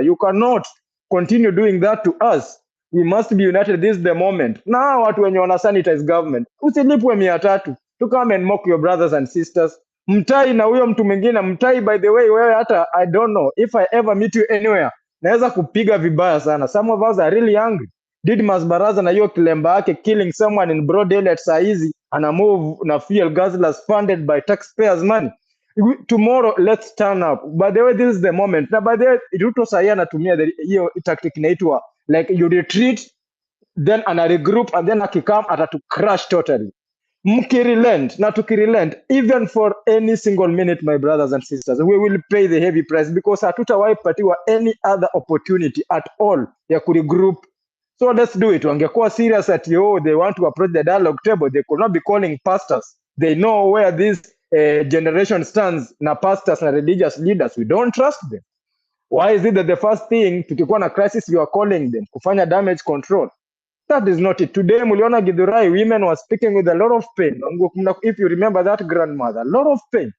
You cannot continue doing that to us. We must be united. This is the moment. Now watu wenye wana sanitize government, usilipwe 300 to come and mock your brothers and sisters. Mtai na huyo mtu mwingine mtai, by the way, wewe hata I don't know if I ever meet you anywhere, naweza kupiga vibaya sana. Some of us are really angry. Didmas Baraza na hiyo kilemba yake killing someone in broad daylight saa hizi ana move na fuel guzzlers funded by taxpayers money. Tomorrow let's turn up. By the way, this is the moment. Na by the way, Ruto sahi anatumia hiyo tactic inaitwa like you retreat then ana regroup and then akikam atatu crash totally. Mkirelent na tukirelent even for any single minute, my brothers and sisters, we will pay the heavy price because hatutawahi patiwa any other opportunity at all ya kuregroup. So let's do it. Wangekuwa serious at they want to approach the dialogue table, they could not be calling pastors. They know where this generation stands. Na pastors na religious leaders, we don't trust them. Why is it that the first thing tukikuwa na crisis you are calling them kufanya damage control? That is not it. Today, Muliona Githurai, women were speaking with a lot of pain. If you remember that grandmother, a lot of pain.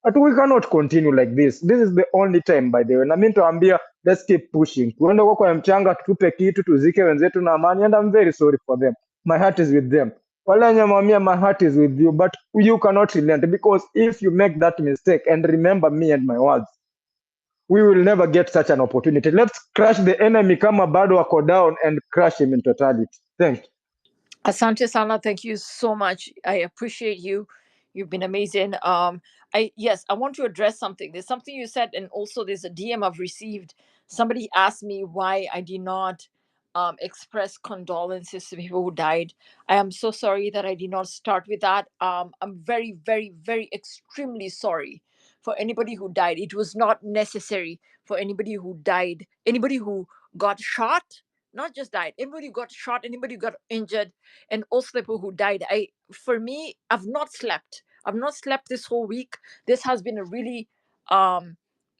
But we cannot continue like this. This is the only time, by the way. Na mimi nitawaambia, let's keep pushing. Tuende kwa mchanga, tutupe kitu, tuzike wenzetu na amani, and I'm very sorry for them. My heart is with them. Wala nyamamia, my heart is with you, but you cannot relent, because if you make that mistake, and remember me and my words, we will never get such an opportunity. Let's crush the enemy kama bado wako down and crush him in totality. Thank you. Asante Sana, thank you so much. I appreciate you. You've been amazing. I want to address something. There's something you said, and also there's a DM I've received. Somebody asked me why I did not express condolences to people who died. I am so sorry that I did not start with that. I'm very, very, very extremely sorry for anybody who died. It was not necessary for anybody who died, anybody who got shot, not just died, anybody who got shot, anybody who got injured, and also the people who died. For me, I've not slept. I've not slept this whole week. This has been a really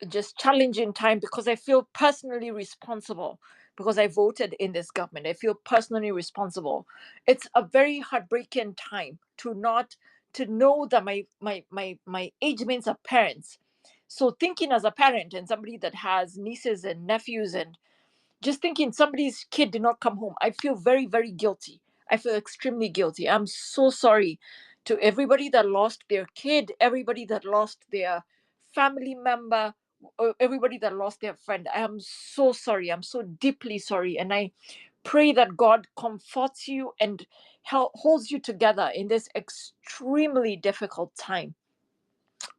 just challenging time because I feel personally responsible because I voted in this government. I feel personally responsible. It's a very heartbreaking time to know that my age mates are parents. So thinking as a parent and somebody that has nieces and nephews, and just thinking somebody's kid did not come home, I feel very, very guilty. I feel extremely guilty. I'm so sorry to everybody that lost their kid, everybody that lost their family member, or everybody that lost their friend. I am so sorry. I'm so deeply sorry. And I pray that God comforts you and holds you together in this extremely difficult time.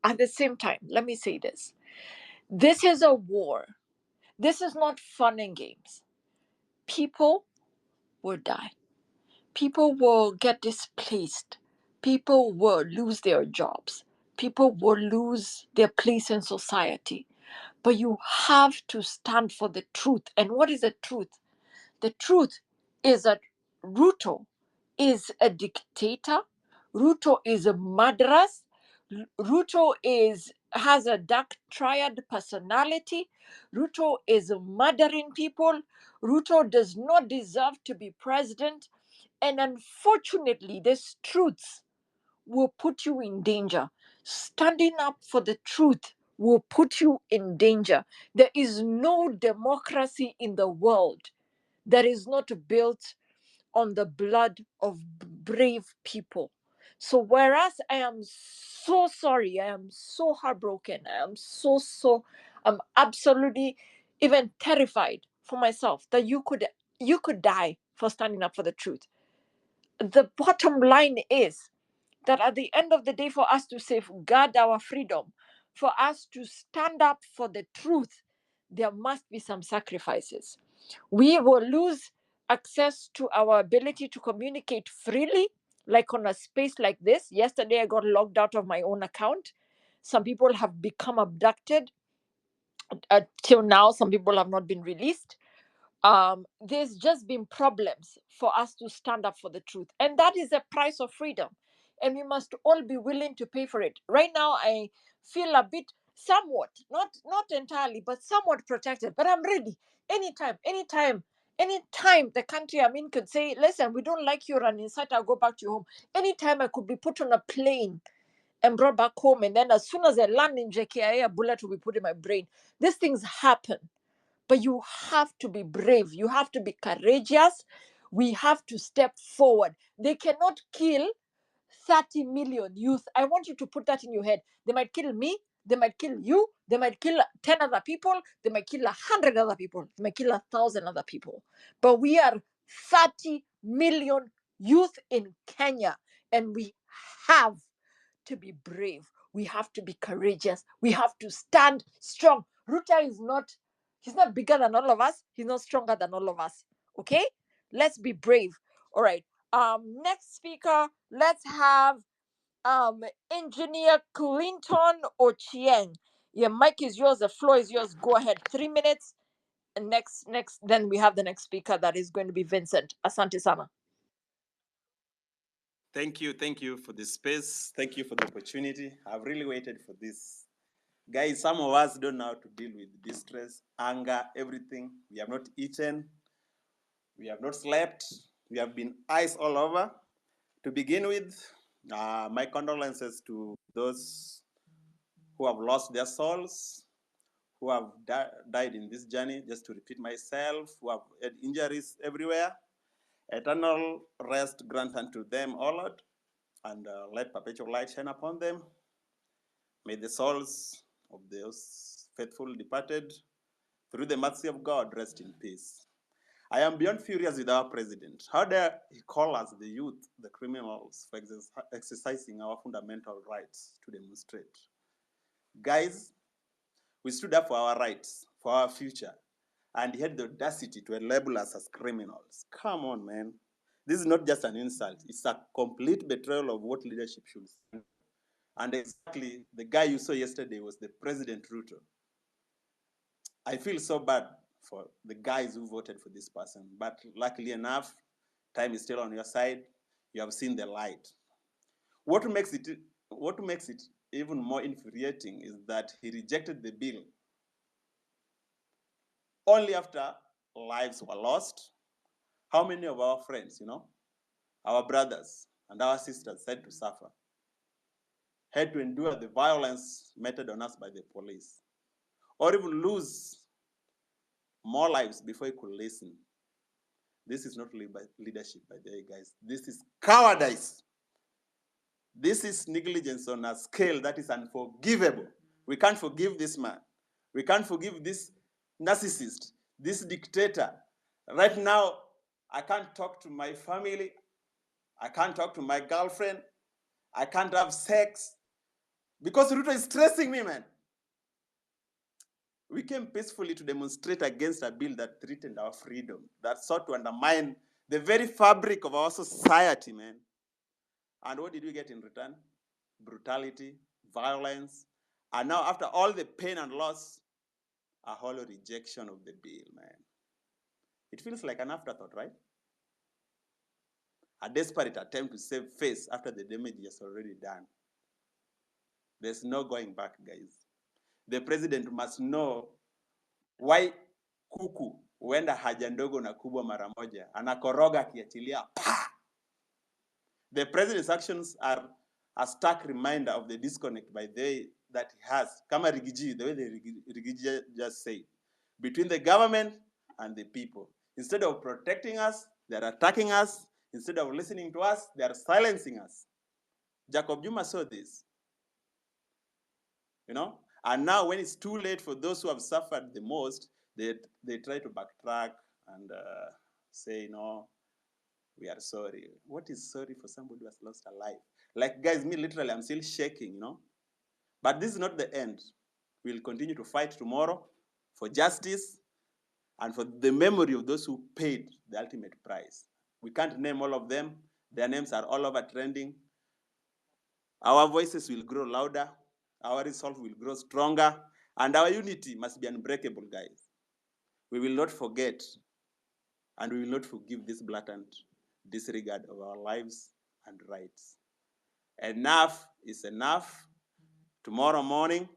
At the same time, let me say this. This is a war. This is not fun and games. People will die. People will get displaced. People will lose their jobs. People will lose their place in society. But you have to stand for the truth. And what is the truth? The truth is that Ruto is a dictator. Ruto is a murderer. Ruto has a dark triad personality. Ruto is murdering people. Ruto does not deserve to be president. And unfortunately, these truths will put you in danger. Standing up for the truth will put you in danger. There is no democracy in the world that is not built on the blood of brave people. So, whereas I am so sorry, I am so heartbroken, I'm absolutely even terrified for myself that you could die for standing up for the truth. The bottom line is that at the end of the day, for us to safeguard our freedom, for us to stand up for the truth, there must be some sacrifices. We will lose access to our ability to communicate freely, like on a space like this. Yesterday, I got logged out of my own account. Some people have become abducted. Till now, some people have not been released. There's just been problems for us to stand up for the truth, and that is the price of freedom, and we must all be willing to pay for it. Right now I feel a bit, somewhat, not entirely, but somewhat protected, but I'm ready anytime the country I'm in could say, listen, we don't like you, run inside, I'll go back to your home. Anytime I could be put on a plane and brought back home. And then as soon as I land in JKIA, a bullet will be put in my brain. These things happen, but you have to be brave. You have to be courageous. We have to step forward. They cannot kill 30 million youth. I want you to put that in your head. They might kill me. They might kill you. They might kill 10 other people. They might kill 100 other people. They might kill 1,000 other people. But we are 30 million youth in Kenya, and we have to be brave. We have to be courageous. We have to stand strong. Ruta is not, he's not bigger than all of us. He's not stronger than all of us. Okay? Let's be brave. All right. Next speaker, let's have engineer Clinton Ochieng. Your mic is yours, the floor is yours. Go ahead. 3 minutes. And next, then we have the next speaker that is going to be Vincent. Asante Sana. Thank you for the space. Thank you for the opportunity. I've really waited for this. Guys, some of us don't know how to deal with distress, anger, everything. We have not eaten. We have not slept. We have been ice all over. To begin with, my condolences to those who have lost their souls, who have died in this journey. Just to repeat myself, who have had injuries everywhere. Eternal rest grant unto them, O Lord, and let perpetual light shine upon them. May the souls of those faithful departed, through the mercy of God, rest in peace. I am beyond furious with our president. How dare he call us, the youth, the criminals, for exercising our fundamental rights to demonstrate? Guys, we stood up for our rights, for our future, and he had the audacity to label us as criminals. Come on, man. This is not just an insult. It's a complete betrayal of what leadership should stand. And exactly the guy you saw yesterday was the President Ruto. I feel so bad for the guys who voted for this person, but luckily enough, time is still on your side. You have seen the light. What makes it even more infuriating is that he rejected the bill only after lives were lost. How many of our friends, our brothers and our sisters had to suffer, had to endure the violence meted on us by the police, or even lose more lives before he could listen? This is not leadership, by the way, guys. This is cowardice. This is negligence on a scale that is unforgivable. We can't forgive this man. We can't forgive this narcissist, this dictator. Right now, I can't talk to my family. I can't talk to my girlfriend. I can't have sex because Ruto is stressing me, man. We came peacefully to demonstrate against a bill that threatened our freedom, that sought to undermine the very fabric of our society, man. And what did we get in return? Brutality, violence, and now after all the pain and loss, a hollow rejection of the bill, man. It feels like an afterthought, right? A desperate attempt to save face after the damage is already done. There's no going back, guys. The president must know why kuku huenda haja ndogo na kubwa mara moja, anakoroga akiachilia pa. The president's actions are a stark reminder of the disconnect by the way that he has, kama Rigiji, the way the Rigiji just said, between the government and the people. Instead of protecting us, they're attacking us. Instead of listening to us, they're silencing us. Jacob Juma saw this, and now when it's too late for those who have suffered the most, they try to backtrack and say, no, we are sorry. What is sorry for somebody who has lost a life? Like, guys, me literally, I'm still shaking, But this is not the end. We'll continue to fight tomorrow for justice and for the memory of those who paid the ultimate price. We can't name all of them. Their names are all over trending. Our voices will grow louder. Our resolve will grow stronger. And our unity must be unbreakable, guys. We will not forget and we will not forgive this blatant disregard of our lives and rights. Enough is enough. Tomorrow morning,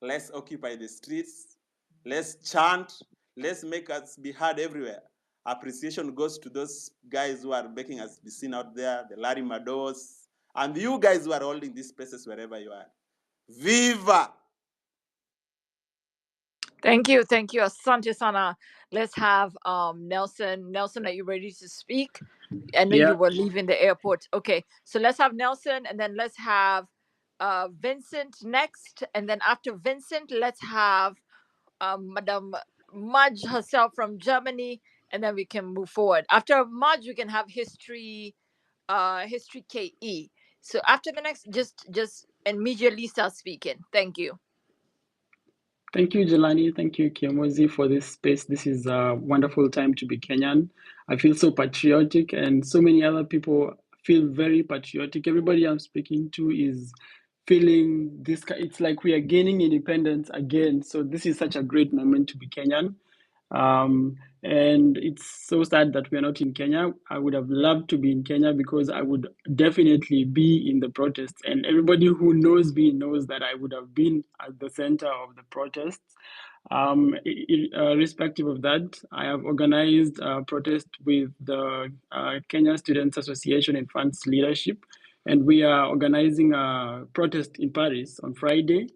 let's occupy the streets. Let's chant. Let's make us be heard everywhere. Appreciation goes to those guys who are making us be seen out there, the Larry Mados, And you guys who are holding these spaces wherever you are, viva! Thank you, Asante Sana. Let's have Nelson. Nelson, are you ready to speak? I know Yeah, you were leaving the airport. Okay, so let's have Nelson, and then let's have Vincent next, and then after Vincent, let's have Madam Mudge herself from Germany, and then we can move forward. After Mudge, we can have history KE. So after the next, just immediately start speaking. Thank you. thank you, Jelani. Thank you, Kiemozi, for this space. This is a wonderful time to be Kenyan. I feel so patriotic, and so many other people feel very patriotic. Everybody I'm speaking to is feeling this. It's like we are gaining independence again. So this is such a great moment to be Kenyan. And it's so sad that we are not in Kenya. I would have loved to be in Kenya because I would definitely be in the protests. And everybody who knows me knows that I would have been at the center of the protests. Irrespective of that, I have organized a protest with the Kenya Students Association in France leadership. And we are organizing a protest in Paris on Friday.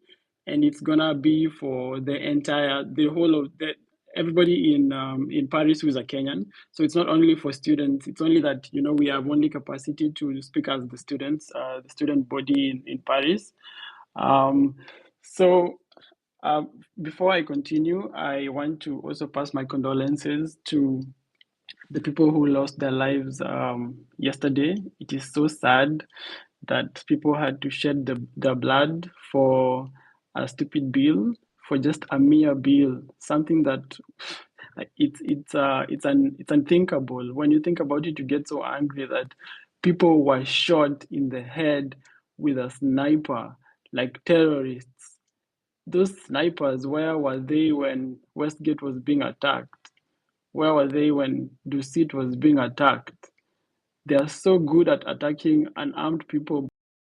And it's gonna be for the whole of the everybody in Paris who is a Kenyan. So it's not only for students. It's only that we have only capacity to speak as the students, the student body in Paris. Um, so before I continue, I want to also pass my condolences to the people who lost their lives yesterday. It is so sad that people had to shed the blood for a stupid bill, for just a mere bill, something that it's unthinkable. When you think about it, you get so angry that people were shot in the head with a sniper like terrorists. Those snipers, where were they when Westgate was being attacked? Where were they when Dusit was being attacked? They are so good at attacking unarmed people.